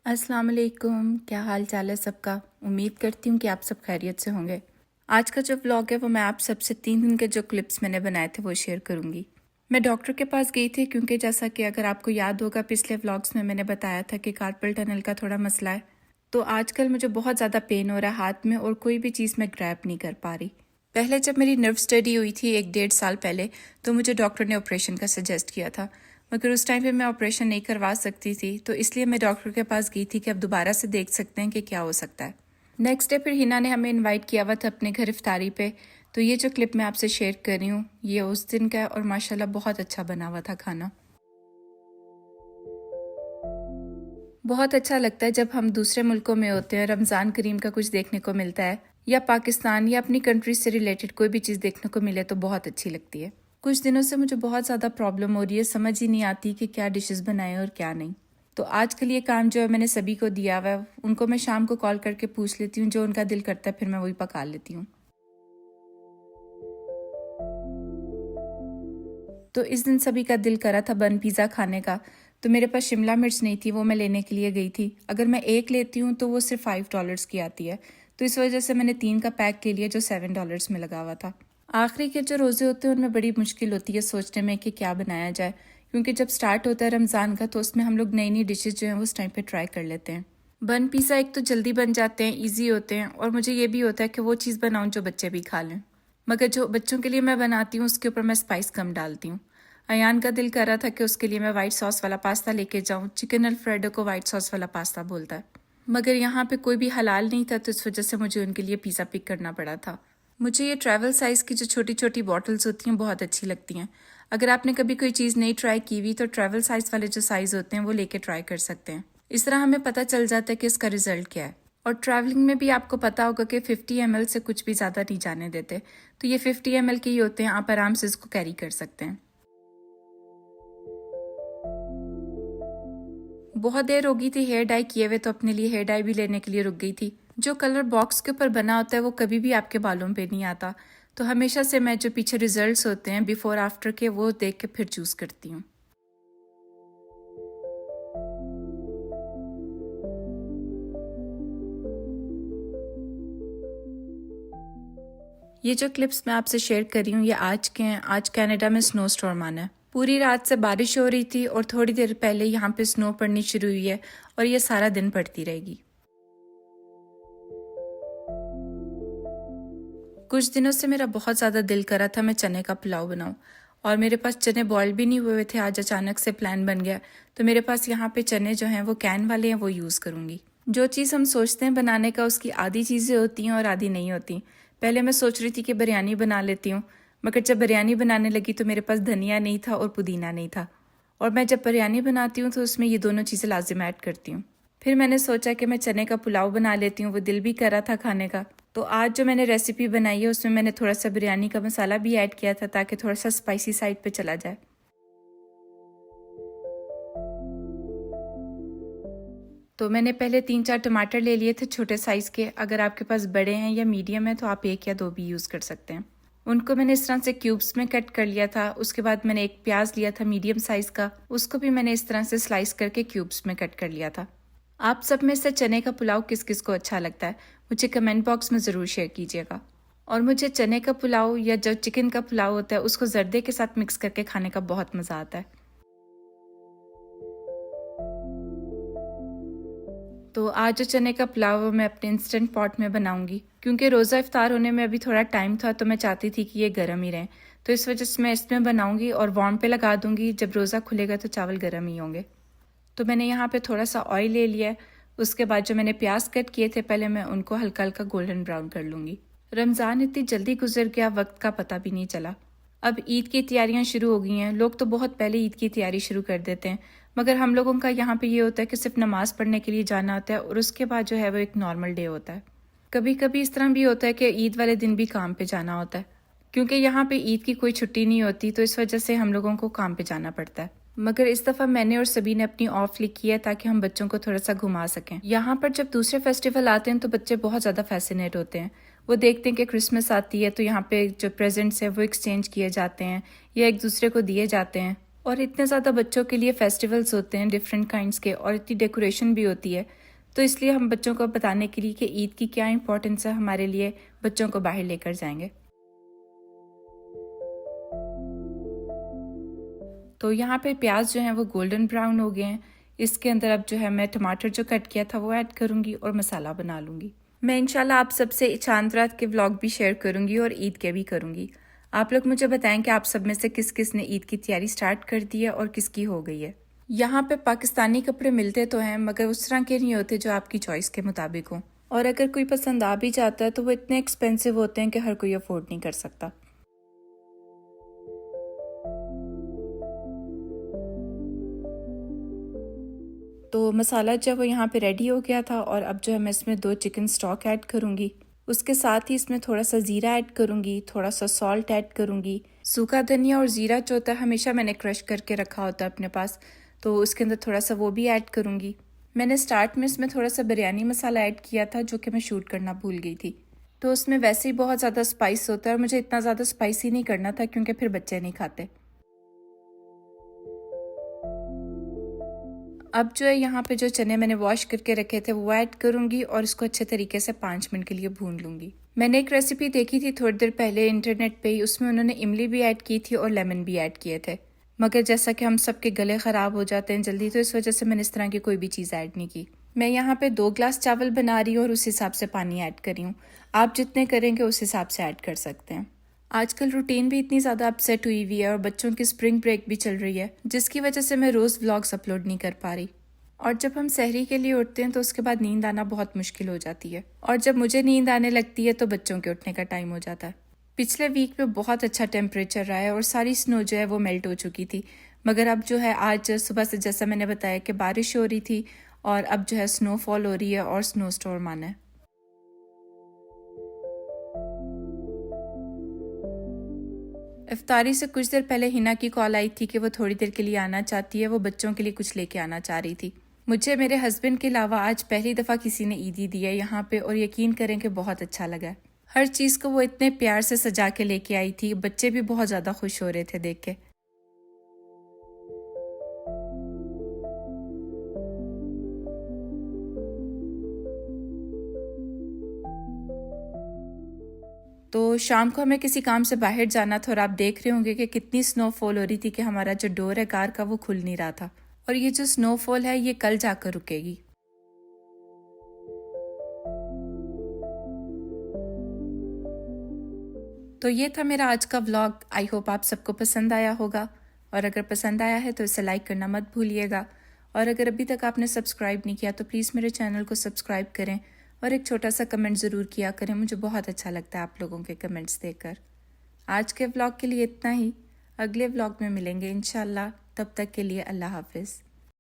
अस्सलाम वालेकुम। क्या हाल चाल है सबका। उम्मीद करती हूँ कि आप सब खैरियत से होंगे। आज का जो व्लॉग है वो मैं आप सबसे 3 दिन के जो क्लिप्स मैंने बनाए थे वो शेयर करूँगी। मैं डॉक्टर के पास गई थी क्योंकि जैसा कि अगर आपको याद होगा पिछले व्लॉग्स में मैंने बताया था कि कार्पल टनल का थोड़ा मसला है। तो आजकल मुझे बहुत ज़्यादा पेन हो रहा है हाथ में और कोई भी चीज़ मैं ग्रैब नहीं कर पा रही। पहले जब मेरी नर्व स्टडी हुई थी 1-1.5 साल पहले तो मुझे डॉक्टर ने ऑपरेशन का सजेस्ट किया था, मगर उस टाइम पे मैं ऑपरेशन नहीं करवा सकती थी, तो इसलिए मैं डॉक्टर के पास गई थी कि अब दोबारा से देख सकते हैं कि क्या हो सकता है। नेक्स्ट डे फिर हिना ने हमें इनवाइट किया हुआ था अपने घर इफ्तारी पे। तो ये जो क्लिप मैं आपसे शेयर कर रही हूँ ये उस दिन का है और माशाल्लाह बहुत अच्छा बना हुआ था खाना। बहुत अच्छा लगता है जब हम दूसरे मुल्कों में होते हैं, रमज़ान करीम का कुछ देखने को मिलता है या पाकिस्तान या अपनी कंट्री से रिलेटेड कोई भी चीज़ देखने को मिले तो बहुत अच्छी लगती है। कुछ दिनों से मुझे बहुत ज़्यादा प्रॉब्लम हो रही है, समझ ही नहीं आती कि क्या डिशेस बनाएं और क्या नहीं। तो आजकल ये काम जो है मैंने सभी को दिया हुआ है, उनको मैं शाम को कॉल करके पूछ लेती हूँ, जो उनका दिल करता है फिर मैं वही पका लेती हूँ। तो इस दिन सभी का दिल करा था बन पिज़्ज़ा खाने का। तो मेरे पास शिमला मिर्च नहीं थी, वो मैं लेने के लिए गई थी। अगर मैं एक लेती हूँ तो वो सिर्फ $5 की आती है, तो इस वजह से मैंने 3 का पैक ले लिया जो $7 में लगा हुआ था। आखिरी के जो रोज़े होते हैं उनमें बड़ी मुश्किल होती है सोचने में कि क्या बनाया जाए, क्योंकि जब स्टार्ट होता है रमज़ान का तो उसमें हम लोग नई नई डिशेज जो हैं वो उस टाइम पे ट्राई कर लेते हैं। बन पिज़्ज़ा एक तो जल्दी बन जाते हैं, ईजी होते हैं, और मुझे ये भी होता है कि वो चीज़ बनाऊँ जो बच्चे भी खा लें। मगर जो बच्चों के लिए मैं बनाती हूँ उसके ऊपर मैं स्पाइस कम डालती हूँ। अयान का दिल कर रहा था कि उसके लिए मैं वाइट सॉस वाला पास्ता लेके जाऊँ। चिकन अल्फ्रेडो को वाइट सॉस वाला पास्ता बोलता है, मगर यहाँ पे कोई भी हलाल नहीं था, तो इस वजह से मुझे उनके लिए पिज़्ज़ा पिक करना पड़ा था। मुझे ये ट्रैवल साइज़ की जो छोटी छोटी बॉटल्स होती हैं बहुत अच्छी लगती हैं। अगर आपने कभी कोई चीज़ नहीं ट्राई की हुई तो ट्रैवल साइज़ वाले जो साइज़ होते हैं वो लेके ट्राई कर सकते हैं। इस तरह हमें पता चल जाता है कि इसका रिजल्ट क्या है। और ट्रैवलिंग में भी आपको पता होगा कि 50 ml से कुछ भी ज़्यादा नहीं जाने देते, तो ये 50 ml के ही होते हैं, आप आराम से इसको कैरी कर सकते हैं। बहुत देर हो गई थी हेयर डाई किए हुए, तो अपने लिए हेयर डाई भी लेने के लिए रुक गई थी। जो कलर बॉक्स के ऊपर बना होता है वो कभी भी आपके बालों पे नहीं आता, तो हमेशा से मैं जो पीछे रिजल्ट्स होते हैं बिफोर आफ्टर के वो देख के फिर चूज़ करती हूँ। ये जो क्लिप्स मैं आपसे शेयर कर रही हूँ ये आज के हैं। आज कनाडा में स्नो स्टॉर्म आना है। पूरी रात से बारिश हो रही थी और थोड़ी देर पहले यहाँ पे स्नो पड़नी शुरू हुई है और ये सारा दिन पड़ती रहेगी। कुछ दिनों से मेरा बहुत ज़्यादा दिल कर रहा था मैं चने का पुलाव बनाऊं, और मेरे पास चने बॉयल भी नहीं हुए थे। आज अचानक से प्लान बन गया, तो मेरे पास यहाँ पे चने जो हैं वो कैन वाले हैं, वो यूज़ करूँगी। जो चीज़ हम सोचते हैं बनाने का उसकी आधी चीज़ें होती हैं और आधी नहीं होती। पहले मैं सोच रही थी कि बिरयानी बना लेती हूँ, मगर जब बिरयानी बनाने लगी तो मेरे पास धनिया नहीं था और पुदीना नहीं था, और मैं जब बिरयानी बनाती हूँ तो उसमें ये दोनों चीज़ें लाजिम ऐड करती हूँ। फिर मैंने सोचा कि मैं चने का पुलाव बना लेती हूँ, वो दिल भी कर रहा था खाने का। तो आज जो मैंने रेसिपी बनाई है उसमें मैंने थोड़ा सा बिरयानी का मसाला भी ऐड किया था ताकि थोड़ा सा स्पाइसी साइड पे चला जाए। तो मैंने पहले 3-4 टमाटर ले लिए थे छोटे साइज़ के। अगर आपके पास बड़े हैं या मीडियम है तो आप 1 या 2 भी यूज़ कर सकते हैं। उनको मैंने इस तरह से क्यूब्स में कट कर लिया था। उसके बाद मैंने एक प्याज लिया था मीडियम साइज़ का, उसको भी मैंने इस तरह से स्लाइस करके क्यूब्स में कट कर लिया था। आप सब में से चने का पुलाव किस किस को अच्छा लगता है मुझे कमेंट बॉक्स में ज़रूर शेयर कीजिएगा। और मुझे चने का पुलाव या जो चिकन का पुलाव होता है उसको जर्दे के साथ मिक्स करके खाने का बहुत मज़ा आता है। तो आज जो चने का पुलाव है मैं अपने इंस्टेंट पॉट में बनाऊंगी, क्योंकि रोज़ा इफ्तार होने में अभी थोड़ा टाइम था, तो मैं चाहती थी कि ये गर्म ही रहें। तो इस वजह से मैं इसमें बनाऊंगी और वार्म पे लगा दूंगी। जब रोज़ा खुलेगा तो चावल गर्म ही होंगे। तो मैंने यहाँ पे थोड़ा सा ऑयल ले लिया है। उसके बाद जो मैंने प्याज कट किए थे पहले मैं उनको हल्का हल्का गोल्डन ब्राउन कर लूँगी। रमज़ान इतनी जल्दी गुजर गया, वक्त का पता भी नहीं चला। अब ईद की तैयारियां शुरू हो गई हैं। लोग तो बहुत पहले ईद की तैयारी शुरू कर देते हैं, मगर हम लोगों का यहाँ पे ये होता है कि सिर्फ नमाज पढ़ने के लिए जाना होता है और उसके बाद जो है वो एक नॉर्मल डे होता है। कभी कभी इस तरह भी होता है कि ईद वाले दिन भी काम पे जाना होता है, क्योंकि यहाँ पे ईद की कोई छुट्टी नहीं होती, तो इस वजह से हम लोगों को काम पे जाना पड़ता है। मगर इस दफ़ा मैंने और सभी ने अपनी ऑफ लिखी है ताकि हम बच्चों को थोड़ा सा घुमा सकें। यहाँ पर जब दूसरे फेस्टिवल आते हैं तो बच्चे बहुत ज़्यादा फैसिनेट होते हैं। वो देखते हैं कि क्रिसमस आती है तो यहाँ पे जो प्रेजेंट्स है वो एक्सचेंज किए जाते हैं या एक दूसरे को दिए जाते हैं, और इतने ज़्यादा बच्चों के लिए फेस्टिवल्स होते हैं डिफरेंट काइंड्स के, और इतनी डेकोरेशन भी होती है, तो इसलिए हम बच्चों को बताने के लिए कि ईद की क्या इंपॉर्टेंस है हमारे लिए, बच्चों को बाहर लेकर जाएंगे। तो यहाँ पे प्याज जो है वो गोल्डन ब्राउन हो गए हैं। इसके अंदर अब जो है मैं टमाटर जो कट किया था वो ऐड करूँगी और मसाला बना लूँगी। मैं इंशाल्लाह आप सबसे चांद रात के व्लॉग भी शेयर करूँगी और ईद के भी करूँगी। आप लोग मुझे बताएं कि आप सब में से किस किस ने ईद की तैयारी स्टार्ट कर दी है और किसकी हो गई है। यहाँ पे पाकिस्तानी कपड़े मिलते तो हैं, मगर उस तरह के नहीं होते जो आपकी चॉइस के मुताबिक हों, और अगर कोई पसंद आ भी जाता है तो वो इतने एक्सपेंसिव होते हैं कि हर कोई अफोर्ड नहीं कर सकता। तो मसाला जो है वो यहाँ पे रेडी हो गया था, और अब जो है मैं इसमें 2 चिकन स्टॉक ऐड करूँगी। उसके साथ ही इसमें थोड़ा सा ज़ीरा ऐड करूँगी, थोड़ा सा सॉल्ट ऐड करूँगी। सूखा धनिया और ज़ीरा जो होता है हमेशा मैंने क्रश करके रखा होता है अपने पास, तो उसके अंदर थोड़ा सा वो भी ऐड करूँगी। मैंने स्टार्ट में इसमें थोड़ा सा बिरयानी मसाला ऐड किया था जो कि मैं शूट करना भूल गई थी। तो उसमें वैसे ही बहुत ज़्यादा स्पाइस होता है और मुझे इतना ज़्यादा स्पाइसी नहीं करना था क्योंकि फिर बच्चे नहीं खाते। अब जो है यहाँ पे जो चने मैंने वॉश करके रखे थे वो ऐड करूँगी और इसको अच्छे तरीके से 5 मिनट के लिए भून लूँगी। मैंने एक रेसिपी देखी थी थोड़ी देर पहले इंटरनेट पे ही, उसमें उन्होंने इमली भी ऐड की थी और लेमन भी ऐड किए थे, मगर जैसा कि हम सबके गले ख़राब हो जाते हैं जल्दी, तो इस वजह से मैंने इस तरह की कोई भी चीज़ ऐड नहीं की। मैं यहाँ पे 2 ग्लास चावल बना रही हूँ और उस हिसाब से पानी ऐड कर रही हूँ। आप जितने करेंगे उस हिसाब से ऐड कर सकते हैं। आजकल रूटीन भी इतनी ज़्यादा अपसेट हुई हुई है और बच्चों की स्प्रिंग ब्रेक भी चल रही है, जिसकी वजह से मैं रोज़ व्लॉग्स अपलोड नहीं कर पा रही। और जब हम सहरी के लिए उठते हैं तो उसके बाद नींद आना बहुत मुश्किल हो जाती है, और जब मुझे नींद आने लगती है तो बच्चों के उठने का टाइम हो जाता है। पिछले वीक में बहुत अच्छा टेम्परेचर रहा है और सारी स्नो जो है वो मेल्ट हो चुकी थी, मगर अब जो है आज सुबह से जैसा मैंने बताया कि बारिश हो रही थी और अब जो है स्नोफॉल हो रही है और स्नो स्टॉर्म आना है। इफ्तारी से कुछ देर पहले हिना की कॉल आई थी कि वो थोड़ी देर के लिए आना चाहती है, वो बच्चों के लिए कुछ लेके आना चाह रही थी। मुझे मेरे हस्बैंड के अलावा आज पहली दफ़ा किसी ने ईदी दी है यहाँ पे, और यकीन करें कि बहुत अच्छा लगा। हर चीज़ को वो इतने प्यार से सजा के लेके आई थी, बच्चे भी बहुत ज़्यादा खुश हो रहे थे देख के। तो शाम को हमें किसी काम से बाहर जाना था और आप देख रहे होंगे कि कितनी स्नोफॉल हो रही थी कि हमारा जो डोर है कार का वो खुल नहीं रहा था, और ये जो स्नोफॉल है ये कल जाकर रुकेगी। तो ये था मेरा आज का व्लॉग। आई होप आप सबको पसंद आया होगा, और अगर पसंद आया है तो इसे लाइक करना मत भूलिएगा, और अगर अभी तक आपने सब्सक्राइब नहीं किया तो प्लीज़ मेरे चैनल को सब्सक्राइब करें और एक छोटा सा कमेंट ज़रूर किया करें, मुझे बहुत अच्छा लगता है आप लोगों के कमेंट्स देखकर। आज के व्लॉग के लिए इतना ही, अगले व्लॉग में मिलेंगे इंशाल्लाह, तब तक के लिए अल्लाह हाफिज़।